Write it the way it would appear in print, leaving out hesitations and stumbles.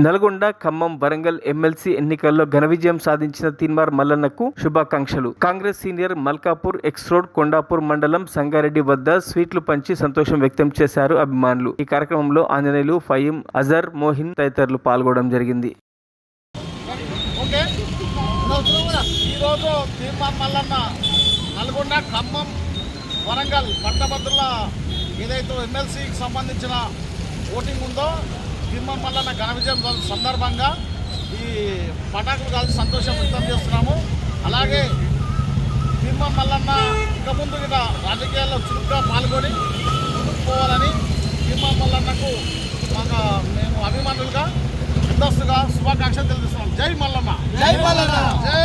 Nalgonda, Khammam, Warangal MLC ఎన్నికల్లో ఘన విజయం సాధించిన తీన్మార్ మల్లన్నకు శుభాకాంక్షలు. Congress senior Malkapur X road Kondapur మండలం సంగారెడ్డి వద్ద స్వీట్లు పంచి సంతోషం వ్యక్తం చేశారు అభిమానులు. ఈ కార్యక్రమంలో ఆంజనేయులు, ఫయీం, అజర్, మోహిన్ తదితరులు పాల్గొనడం జరిగింది. ఈరోజు తీన్మార్ మల్లన్న నల్గొండ, ఖమ్మం, వరంగల్ పట్టభద్రుల ఏదైతే ఎమ్మెల్సీకి సంబంధించిన ఓటింగ్ ఉందో తీన్మార్ మల్లన్న ఘన విజయం సందర్భంగా ఈ పటాకులు కాల్చి సంతోషం వ్యక్తం చేస్తున్నాము. అలాగే తీన్మార్ మల్లన్న ఇక ముందు రాజకీయాల్లో చురుగ్గా పాల్గొని ముందుకు పోవాలని తీన్మార్ మల్లన్నకు మేము అభిమానులుగా ముందస్తుగా శుభాకాంక్షలు తెలుస్తున్నాం. జై మల్లన్న, జై మల్లన్న, జై